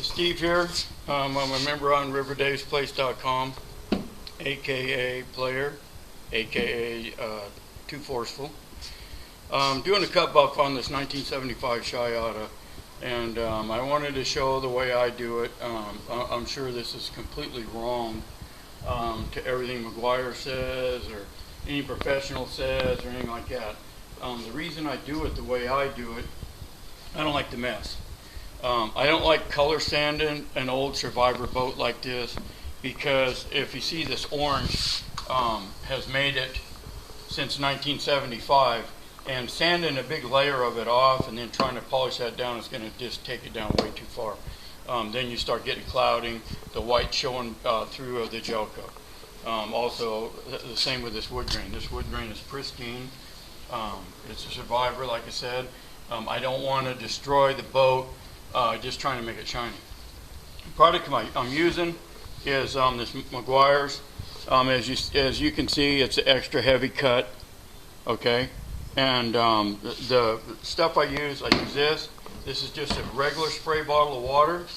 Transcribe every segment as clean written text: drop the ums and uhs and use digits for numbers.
Steve here. I'm a member on riverdavesplace.com, aka player, aka too forceful. Doing a cut buff on this 1975 Schiada, and I wanted to show the way I do it. I'm sure this is completely wrong to everything McGuire says or any professional says or anything like that. The reason I do it the way I do it, I don't like to mess. I don't like color sanding an old Survivor boat like this, because if you see this orange has made it since 1975, and sanding a big layer of it off and then trying to polish that down is going to just take it down way too far. Then you start getting clouding, the white showing through the gel coat. Also, the same with this wood grain. This wood grain is pristine. It's a Survivor, like I said. I don't want to destroy the boat just trying to make it shiny. The product I'm using is this McGuire's. As you can see, it's an extra heavy cut. Okay, and the stuff I use this. This is just a regular spray bottle of water,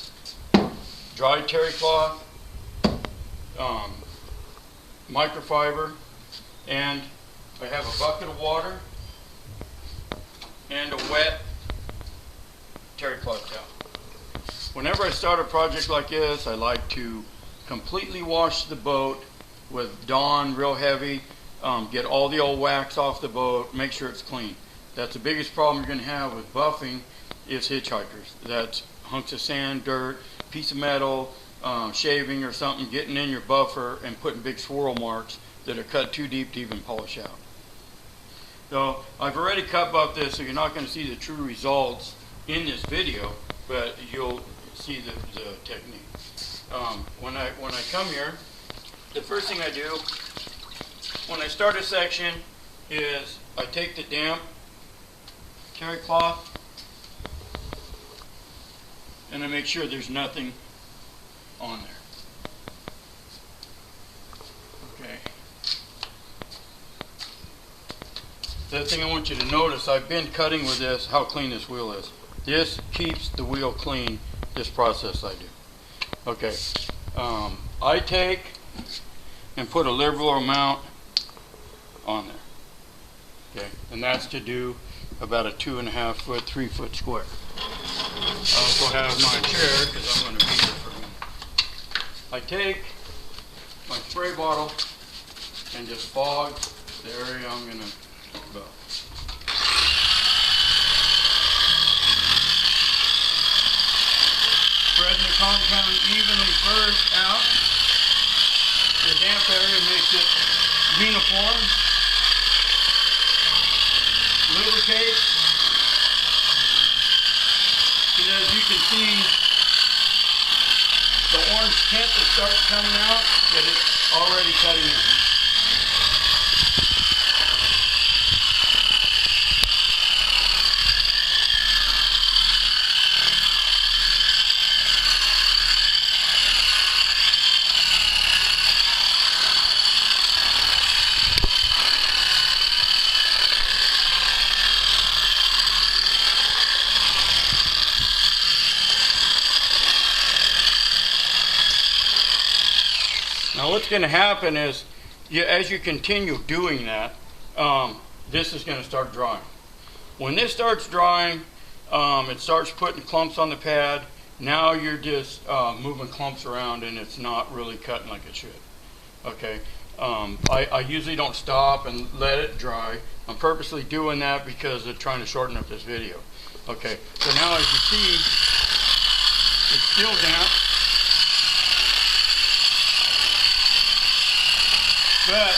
dry terry cloth, microfiber, and I have a bucket of water and a wet terry cloth towel. Whenever I start a project like this, I like to completely wash the boat with Dawn real heavy, get all the old wax off the boat, make sure it's clean. That's the biggest problem you're going to have with buffing is hitchhikers. That's hunks of sand, dirt, piece of metal, shaving or something, getting in your buffer and putting big swirl marks that are cut too deep to even polish out. So I've already cut buffed this, so you're not going to see the true results in this video, but you'll see the technique. When I come here, the first thing I do when I start a section is I take the damp terry cloth and I make sure there's nothing on there. Okay. The other thing I want you to notice, I've been cutting with this, how clean this wheel is. This keeps the wheel clean, this process I do. Okay. I take and put a liberal amount on there. Okay. And that's to do about a 2.5 foot, 3 foot square. I also have my chair because I'm going to be here for a minute. I take my spray bottle and just fog the area I'm going to buff. Spreading the compound evenly first out. The damp area makes it uniform. Lubricate. And as you can see, the orange tint that starts coming out, that it's already cutting in. Now what's going to happen is, as you continue doing that, this is going to start drying. When this starts drying, it starts putting clumps on the pad. Now you're just moving clumps around and it's not really cutting like it should. Okay. I usually don't stop and let it dry. I'm purposely doing that because of trying to shorten up this video. Okay. So now as you see, it's still damp. But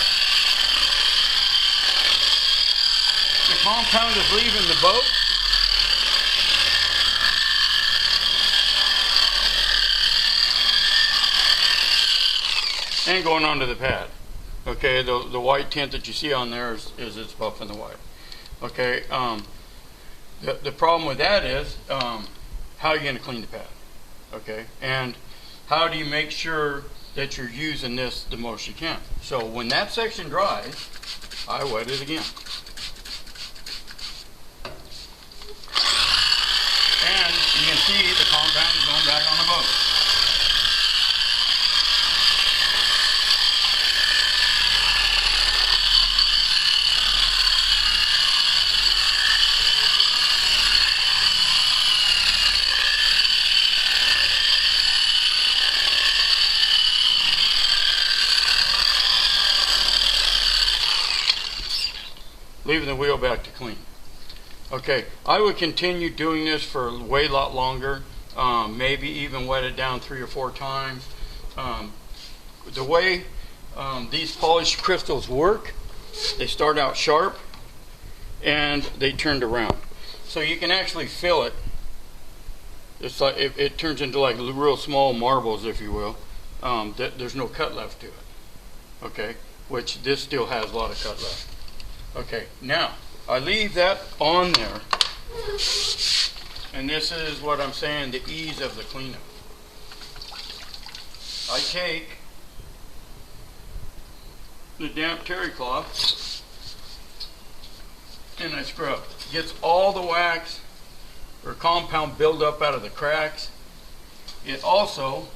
the compound is leaving the boat. And going onto the pad. Okay, the white tint that you see on there is it's buffing the white. Okay, the problem with that is how are you going to clean the pad? Okay, and how do you make sure that you're using this the most you can? So when that section dries, I wet it again. And you can see the compound is going back on the boat. leaving the wheel back to clean. Okay, I would continue doing this for a way lot longer, maybe even wet it down 3 or 4 times. The way these polished crystals work, they start out sharp and they turned around. So you can actually feel it. It's like it turns into like real small marbles, if you will. There's no cut left to it. Okay, which this still has a lot of cut left. Okay, now I leave that on there, and this is what I'm saying, the ease of the cleanup. I take the damp terry cloth and I scrub. It gets all the wax or compound buildup out of the cracks. It also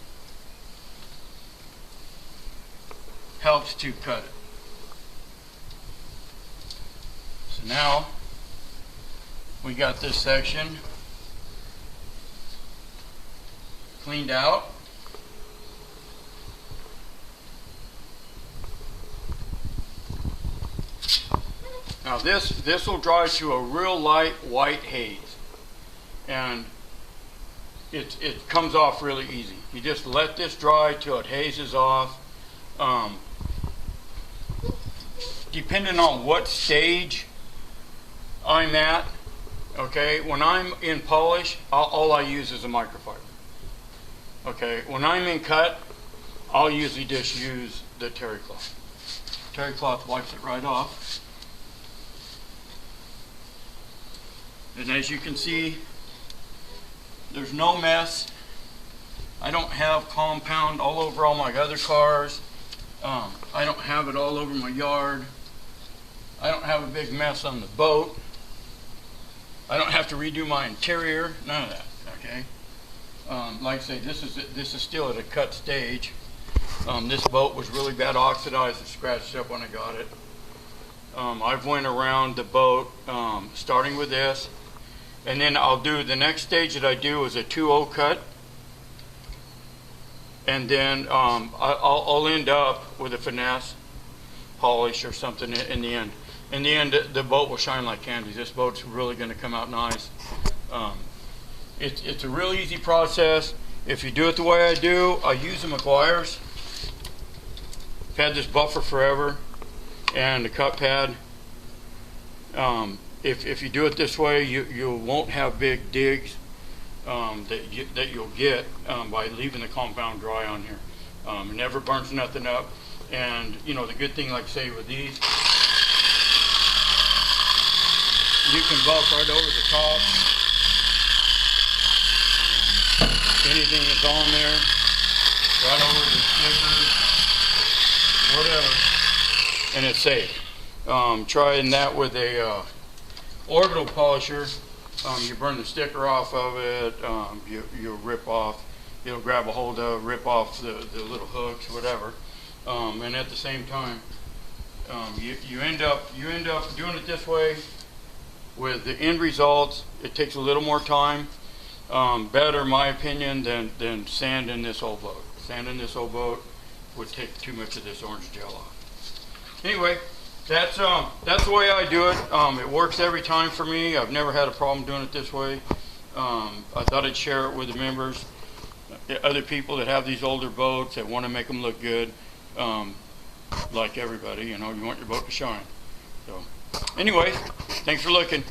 helps to cut it. So now we got this section cleaned out. Now this will dry to a real light white haze, and it comes off really easy. You just let this dry till it hazes off. Depending on what stage I'm at, okay, when I'm in polish, all I use is a microfiber. Okay, when I'm in cut, I'll usually just use the terry cloth. Terry cloth wipes it right off. And as you can see, there's no mess. I don't have compound all over all my other cars. I don't have it all over my yard. I don't have a big mess on the boat. I don't have to redo my interior. None of that. Okay. Like I say, this is still at a cut stage. This boat was really bad oxidized and scratched up when I got it. I've went around the boat, starting with this, and then I'll do the next stage that I do is a 2-0 cut, and then I'll end up with a finesse polish or something in the end. In the end, the boat will shine like candy. This boat's really going to come out nice. It's a real easy process. If you do it the way I do, I use the McGuire's. I've had this buffer forever, and the cut pad. If you do it this way, you won't have big digs that you'll get by leaving the compound dry on here. It never burns nothing up, and you know the good thing, like say with these, you can buff right over the top. Anything that's on there, right over the stickers, whatever, and it's safe. Trying that with a orbital polisher, you burn the sticker off of it, you'll rip off, you'll grab a hold of, rip off the little hooks, whatever, and at the same time, you end up doing it this way. With the end results, it takes a little more time, better in my opinion than sanding this old boat. Sanding this old boat would take too much of this orange gel off. Anyway, that's the way I do it. It works every time for me. I've never had a problem doing it this way. I thought I'd share it with the members, other people that have these older boats that want to make them look good. Like everybody, you know, you want your boat to shine. So, anyways, thanks for looking.